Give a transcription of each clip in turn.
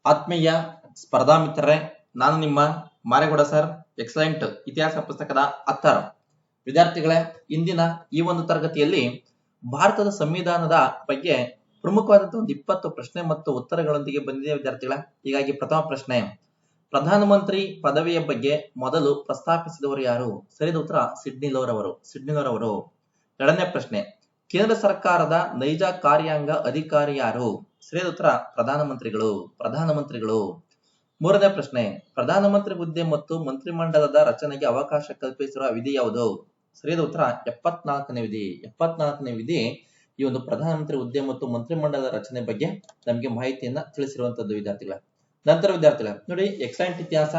ಆತ್ಮೀಯ ಸ್ಪರ್ಧಾ ಮಿತ್ರರೇ, ನಾನು ನಿಮ್ಮ ಮಾರೇಗೌಡ ಸರ್. ಎಕ್ಸಲೆಂಟ್ ಇತಿಹಾಸ ಪುಸ್ತಕದ 10 ವಿದ್ಯಾರ್ಥಿಗಳೇ, ಇಂದಿನ ಈ ಒಂದು ತರಗತಿಯಲ್ಲಿ ಭಾರತದ ಸಂವಿಧಾನದ ಬಗ್ಗೆ ಪ್ರಮುಖವಾದಂತಹ ಒಂದು 20 ಪ್ರಶ್ನೆ ಮತ್ತು ಉತ್ತರಗಳೊಂದಿಗೆ ಬಂದಿದೆ ವಿದ್ಯಾರ್ಥಿಗಳೇ. ಹೀಗಾಗಿ ಪ್ರಥಮ ಪ್ರಶ್ನೆ, ಪ್ರಧಾನಮಂತ್ರಿ ಪದವಿಯ ಬಗ್ಗೆ ಮೊದಲು ಪ್ರಸ್ತಾಪಿಸಿದವರು ಯಾರು? ಸರಿಯಾದ ಉತ್ತರ ಸಿಡ್ನಿಲೋರವರು. ಎರಡನೇ ಪ್ರಶ್ನೆ, ಕೇಂದ್ರ ಸರ್ಕಾರದ ನೈಜ ಕಾರ್ಯಾಂಗ ಅಧಿಕಾರಿ ಯಾರು? ಸರಿಯಾದ ಉತ್ತರ ಪ್ರಧಾನಮಂತ್ರಿಗಳು. ಮೂರನೇ ಪ್ರಶ್ನೆ, ಪ್ರಧಾನಮಂತ್ರಿ ಹುದ್ದೆ ಮತ್ತು ಮಂತ್ರಿಮಂಡಲದ ರಚನೆಗೆ ಅವಕಾಶ ಕಲ್ಪಿಸಿರುವ ವಿಧಿ ಯಾವುದು? ಸರಿಯಾದ ಉತ್ತರ 74ನೇ ವಿಧಿ ಈ ಒಂದು ಪ್ರಧಾನಮಂತ್ರಿ ಹುದ್ದೆ ಮತ್ತು ಮಂತ್ರಿಮಂಡಲದ ರಚನೆ ಬಗ್ಗೆ ನಮಗೆ ಮಾಹಿತಿಯನ್ನ ತಿಳಿಸಿರುವಂತದ್ದು ವಿದ್ಯಾರ್ಥಿಗಳ. ನಂತರ ವಿದ್ಯಾರ್ಥಿಗಳ ನೋಡಿ, ಎಕ್ಸಲೆಂಟ್ ಇತಿಹಾಸ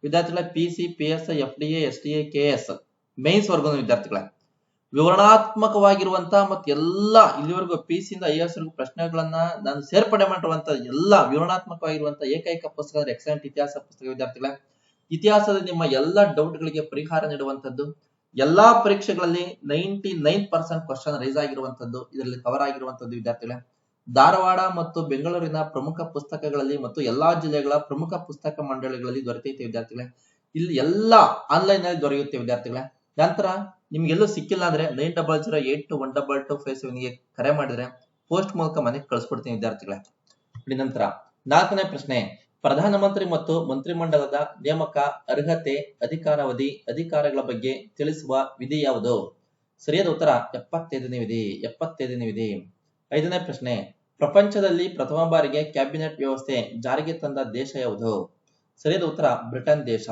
ವಿದ್ಯಾರ್ಥಿಗಳ PC, PS, FDA, STA, KS mains ವರ್ಗ ವಿದ್ಯಾರ್ಥಿಗಳ ವಿವರಣಾತ್ಮಕವಾಗಿರುವಂತಹ ಮತ್ತು ಎಲ್ಲಾ ಇಲ್ಲಿವರೆಗೂ PC ಇಂದ IAS ವರೆಗೂ ಪ್ರಶ್ನೆಗಳನ್ನ ನಾನು ಸೇರ್ಪಡೆ ಮಾಡಿರುವಂತಹ ಎಲ್ಲಾ ವಿವರಣಾತ್ಮಕವಾಗಿರುವಂತಹ ಏಕೈಕ ಪುಸ್ತಕ ಎಕ್ಸಲೆಂಟ್ ಇತಿಹಾಸ ಪುಸ್ತಕ ವಿದ್ಯಾರ್ಥಿಗಳ. ಇತಿಹಾಸದ ನಿಮ್ಮ ಎಲ್ಲಾ ಡೌಟ್ ಗಳಿಗೆ ಪರಿಹಾರ ನೀಡುವಂತದ್ದು, ಎಲ್ಲಾ ಪರೀಕ್ಷೆಗಳಲ್ಲಿ 99% ಕ್ವಶನ್ ರೈಸ್ ಆಗಿರುವಂತದ್ದು ಇದರಲ್ಲಿ ಕವರ್ ಆಗಿರುವಂತದ್ದು ವಿದ್ಯಾರ್ಥಿಗಳ. ಧಾರವಾಡ ಮತ್ತು ಬೆಂಗಳೂರಿನ ಪ್ರಮುಖ ಪುಸ್ತಕಗಳಲ್ಲಿ ಮತ್ತು ಎಲ್ಲಾ ಜಿಲ್ಲೆಗಳ ಪ್ರಮುಖ ಪುಸ್ತಕ ಮಂಡಳಿಗಳಲ್ಲಿ ದೊರೆತೈತೆ ವಿದ್ಯಾರ್ಥಿಗಳೇ. ಇಲ್ಲಿ ಎಲ್ಲಾ ಆನ್ಲೈನ್ ನಲ್ಲಿ ದೊರೆಯುತ್ತೆ ವಿದ್ಯಾರ್ಥಿಗಳೇ. ನಂತರ ನಿಮ್ಗೆಲ್ಲೂ ಸಿಕ್ಕಿಲ್ಲ ಅಂದ್ರೆ 9008212257 ಗೆ ಕರೆ ಮಾಡಿದ್ರೆ ಪೋಸ್ಟ್ ಮೂಲಕ ಮನೆಗೆ ಕಳಿಸ್ಕೊಡ್ತೀನಿ ವಿದ್ಯಾರ್ಥಿಗಳೇ. ನಂತರ 4ನೇ ಪ್ರಶ್ನೆ, ಪ್ರಧಾನಮಂತ್ರಿ ಮತ್ತು ಮಂತ್ರಿಮಂಡಲದ ನೇಮಕ, ಅರ್ಹತೆ, ಅಧಿಕಾರಾವಧಿ, ಅಧಿಕಾರಗಳ ಬಗ್ಗೆ ತಿಳಿಸುವ ವಿಧಿ ಯಾವುದು? ಸರಿಯಾದ ಉತ್ತರ 75ನೇ ವಿಧಿ. 5ನೇ ಪ್ರಶ್ನೆ, ಪ್ರಪಂಚದಲ್ಲಿ ಪ್ರಥಮ ಬಾರಿಗೆ ಕ್ಯಾಬಿನೆಟ್ ವ್ಯವಸ್ಥೆ ಜಾರಿಗೆ ತಂದ ದೇಶ ಯಾವುದು? ಸರಿಯಾದ ಉತ್ತರ ಬ್ರಿಟನ್ ದೇಶ.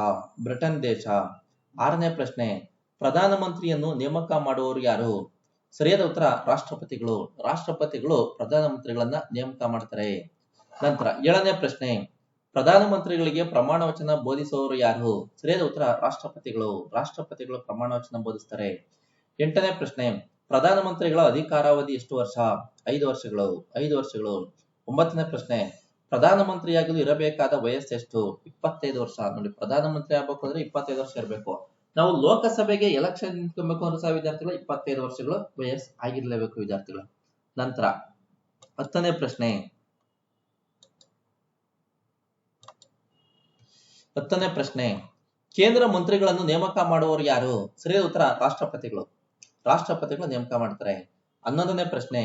6ನೇ ಪ್ರಶ್ನೆ, ಪ್ರಧಾನಮಂತ್ರಿಯನ್ನು ನೇಮಕ ಮಾಡುವವರು ಯಾರು? ಸರಿಯಾದ ಉತ್ತರ ರಾಷ್ಟ್ರಪತಿಗಳು ಪ್ರಧಾನಮಂತ್ರಿಗಳನ್ನ ನೇಮಕ ಮಾಡ್ತಾರೆ. ನಂತರ 7ನೇ ಪ್ರಶ್ನೆ, ಪ್ರಧಾನಮಂತ್ರಿಗಳಿಗೆ ಪ್ರಮಾಣ ವಚನ ಬೋಧಿಸುವವರು ಯಾರು? ಸರಿಯಾದ ಉತ್ತರ ರಾಷ್ಟ್ರಪತಿಗಳು ಪ್ರಮಾಣ ವಚನ ಬೋಧಿಸ್ತಾರೆ. 8ನೇ ಪ್ರಶ್ನೆ, ಪ್ರಧಾನಮಂತ್ರಿಗಳ ಅಧಿಕಾರಾವಧಿ ಎಷ್ಟು ವರ್ಷ? 5 ವರ್ಷಗಳು. 9ನೇ ಪ್ರಶ್ನೆ, ಪ್ರಧಾನಮಂತ್ರಿಯಾಗಲು ಇರಬೇಕಾದ ವಯಸ್ಸೆಷ್ಟು? 25 ವರ್ಷ. ನೋಡಿ, ಪ್ರಧಾನಮಂತ್ರಿ ಆಗ್ಬೇಕು ಅಂದ್ರೆ 25 ವರ್ಷ ಇರಬೇಕು. ನಾವು ಲೋಕಸಭೆಗೆ ಎಲೆಕ್ಷನ್ ನಿಂತ್ಕೊಬೇಕು ಅಂದ್ರೆ ಸಹ ವಿದ್ಯಾರ್ಥಿಗಳು 25 ವರ್ಷಗಳು ವಯಸ್ಸು ಆಗಿರ್ಲೇಬೇಕು ವಿದ್ಯಾರ್ಥಿಗಳು. ನಂತರ 10ನೇ ಪ್ರಶ್ನೆ, ಕೇಂದ್ರ ಮಂತ್ರಿಗಳನ್ನು ನೇಮಕ ಮಾಡುವವರು ಯಾರು? ಸರಿಯಾದ ಉತ್ತರ ರಾಷ್ಟ್ರಪತಿಗಳು ನೇಮಕ ಮಾಡ್ತಾರೆ. 11ನೇ ಪ್ರಶ್ನೆ,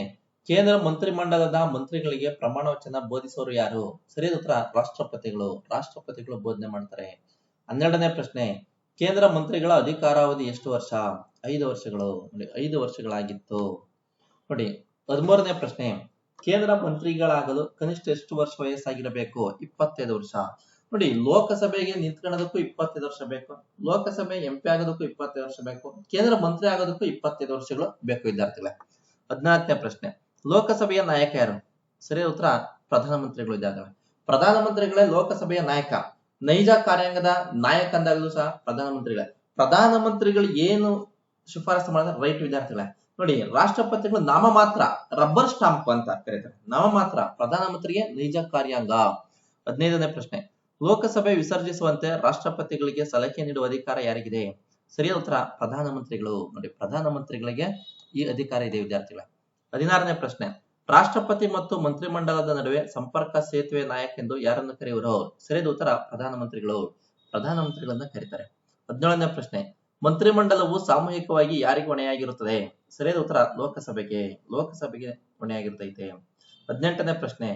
ಕೇಂದ್ರ ಮಂತ್ರಿಮಂಡಲದ ಮಂತ್ರಿಗಳಿಗೆ ಪ್ರಮಾಣ ವಚನ ಬೋಧಿಸುವವರು ಯಾರು? ಸರಿಯಾದ ಉತ್ತರ ರಾಷ್ಟ್ರಪತಿಗಳು ಬೋಧನೆ ಮಾಡ್ತಾರೆ. 12ನೇ ಪ್ರಶ್ನೆ, ಕೇಂದ್ರ ಮಂತ್ರಿಗಳ ಅಧಿಕಾರಾವಧಿ ಎಷ್ಟು ವರ್ಷ? 5 ವರ್ಷಗಳು. 5 ವರ್ಷಗಳಾಗಿತ್ತು. ನೋಡಿ, 13ನೇ ಪ್ರಶ್ನೆ, ಕೇಂದ್ರ ಮಂತ್ರಿಗಳಾಗಲು ಕನಿಷ್ಠ ಎಷ್ಟು ವರ್ಷ ವಯಸ್ಸಾಗಿರಬೇಕು? 25 ವರ್ಷ. ನೋಡಿ, ಲೋಕಸಭೆಗೆ ನಿಂತ್ಕೊಳ್ಳೋದಕ್ಕೂ 25 ವರ್ಷ ಬೇಕು, ಲೋಕಸಭೆ MP ಆಗೋದಕ್ಕೂ 25 ವರ್ಷ ಬೇಕು, ಕೇಂದ್ರ ಮಂತ್ರಿ ಆಗೋದಕ್ಕೂ 25 ವರ್ಷಗಳು ಬೇಕು ವಿದ್ಯಾರ್ಥಿಗಳೇ. 14ನೇ ಪ್ರಶ್ನೆ, ಲೋಕಸಭೆಯ ನಾಯಕ ಯಾರು? ಸರಿಯಾದ ಉತ್ತರ ಪ್ರಧಾನಮಂತ್ರಿಗಳು ವಿದ್ಯಾರ್ಥಿಗಳೇ. ಪ್ರಧಾನಮಂತ್ರಿಗಳೇ ಲೋಕಸಭೆಯ ನಾಯಕ. ನೈಜ ಕಾರ್ಯಾಂಗದ ನಾಯಕ ಅಂದಾಗಲೂ ಸಹ ಪ್ರಧಾನಮಂತ್ರಿಗಳು ಏನು ಶಿಫಾರಸು ಮಾಡಿದ್ರೆ ರೈಟ್ ವಿದ್ಯಾರ್ಥಿಗಳೇ. ನೋಡಿ, ರಾಷ್ಟ್ರಪತಿಗಳು ನಾಮ ಮಾತ್ರ, ರಬ್ಬರ್ ಸ್ಟಾಂಪ್ ಅಂತ ಕರೀತಾರೆ, ನಾಮ ಮಾತ್ರ. ಪ್ರಧಾನಮಂತ್ರಿಗೆ ನೈಜ ಕಾರ್ಯಾಂಗ. 15ನೇ ಪ್ರಶ್ನೆ, ಲೋಕಸಭೆ ವಿಸರ್ಜಿಸುವಂತೆ ರಾಷ್ಟ್ರಪತಿಗಳಿಗೆ ಸಲಹೆ ನೀಡುವ ಅಧಿಕಾರ ಯಾರಿಗಿದೆ? ಸರಿಯಾದ ಉತ್ತರ ಪ್ರಧಾನಮಂತ್ರಿಗಳು. ನೋಡಿ, ಪ್ರಧಾನಮಂತ್ರಿಗಳಿಗೆ ಈ ಅಧಿಕಾರ ಇದೆ ವಿದ್ಯಾರ್ಥಿಗಳೇ. 16ನೇ ಪ್ರಶ್ನೆ, ರಾಷ್ಟ್ರಪತಿ ಮತ್ತು ಮಂತ್ರಿಮಂಡಲದ ನಡುವೆ ಸಂಪರ್ಕ ಸೇತುವೆ ನಾಯಕ ಎಂದು ಯಾರನ್ನು ಕರೆಯುವರು? ಸರಿಯಾದ ಉತ್ತರ ಪ್ರಧಾನಮಂತ್ರಿಗಳನ್ನ ಕರೀತಾರೆ. 17ನೇ ಪ್ರಶ್ನೆ, ಮಂತ್ರಿಮಂಡಲವು ಸಾಮೂಹಿಕವಾಗಿ ಯಾರಿಗೆ ಹೊಣೆಯಾಗಿರುತ್ತದೆ? ಸರಿಯಾದ ಉತ್ತರ ಲೋಕಸಭೆಗೆ ಹೊಣೆಯಾಗಿರ್ತೈತೆ. 18ನೇ ಪ್ರಶ್ನೆ,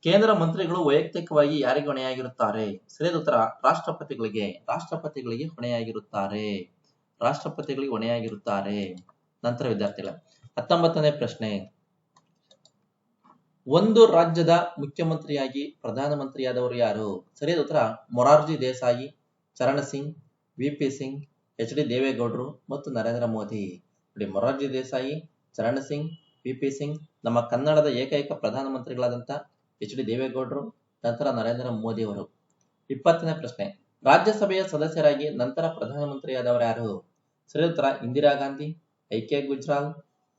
ಕೇಂದ್ರ ಮಂತ್ರಿಗಳು ವೈಯಕ್ತಿಕವಾಗಿ ಯಾರಿಗೆ ಹೊಣೆಯಾಗಿರುತ್ತಾರೆ? ಸರಿಯಾದ ಉತ್ತರ ರಾಷ್ಟ್ರಪತಿಗಳಿಗೆ ಹೊಣೆಯಾಗಿರುತ್ತಾರೆ. ನಂತರ ವಿದ್ಯಾರ್ಥಿಗಳ 19ನೇ ಪ್ರಶ್ನೆ, ಒಂದು ರಾಜ್ಯದ ಮುಖ್ಯಮಂತ್ರಿಯಾಗಿ ಪ್ರಧಾನಮಂತ್ರಿಯಾದವರು ಯಾರು? ಸರಿಯಾದ ಉತ್ತರ ಮೊರಾರ್ಜಿ ದೇಸಾಯಿ, ಚರಣ್ ಸಿಂಗ್, VP ಸಿಂಗ್, HD ದೇವೇಗೌಡರು ಮತ್ತು ನರೇಂದ್ರ ಮೋದಿ. ನೋಡಿ, ಮೊರಾರ್ಜಿ ದೇಸಾಯಿ, ಚರಣ್ ಸಿಂಗ್, VP ಸಿಂಗ್, ನಮ್ಮ ಕನ್ನಡದ ಏಕೈಕ ಪ್ರಧಾನಮಂತ್ರಿಗಳಾದಂತ HD ದೇವೇಗೌಡರು, ನಂತರ ನರೇಂದ್ರ ಮೋದಿ ಅವರು. 20ನೇ ಪ್ರಶ್ನೆ, ರಾಜ್ಯಸಭೆಯ ಸದಸ್ಯರಾಗಿ ನಂತರ ಪ್ರಧಾನಮಂತ್ರಿಯಾದವರು ಯಾರು? ಸರಿಯಾದ ಉತ್ತರ ಇಂದಿರಾ ಗಾಂಧಿ, IK ಗುಜ್ರಾಲ್,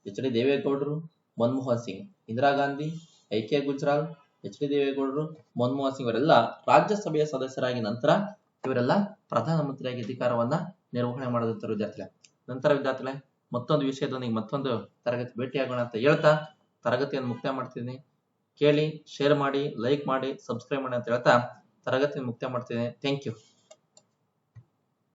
HD ದೇವೇಗೌಡರು, ಮನಮೋಹನ್ ಸಿಂಗ್. ಇಂದಿರಾ ಗಾಂಧಿ, IK ಗುಜ್ರಾಲ್, HD ದೇವೇಗೌಡರು, ಮನಮೋಹನ್ ಸಿಂಗ್ ಇವರೆಲ್ಲ ರಾಜ್ಯಸಭೆಯ ಸದಸ್ಯರಾಗಿ ನಂತರ ಇವರೆಲ್ಲ ಪ್ರಧಾನಮಂತ್ರಿಯಾಗಿ ಅಧಿಕಾರವನ್ನ ನಿರ್ವಹಣೆ ಮಾಡಿದಂತ ವಿದ್ಯಾರ್ಥಿಗಳೇ. ನಂತರ ವಿದ್ಯಾರ್ಥಿಗಳೇ, ಮತ್ತೊಂದು ವಿಷಯದೊಂದಿಗೆ ಮತ್ತೊಂದು ತರಗತಿ ಭೇಟಿಯಾಗೋಣ ಅಂತ ಹೇಳ್ತಾ ತರಗತಿಯನ್ನು ಮುಕ್ತಾಯ ಮಾಡ್ತಿದ್ದೀನಿ. ಕೇಳಿ, ಶೇರ್ ಮಾಡಿ, ಲೈಕ್ ಮಾಡಿ, ಸಬ್ಸ್ಕ್ರೈಬ್ ಮಾಡಿ ಅಂತ ಹೇಳ್ತಾ ತರಗತಿ ಮುಕ್ತಾಯ ಮಾಡ್ತೀನಿ. Thank you.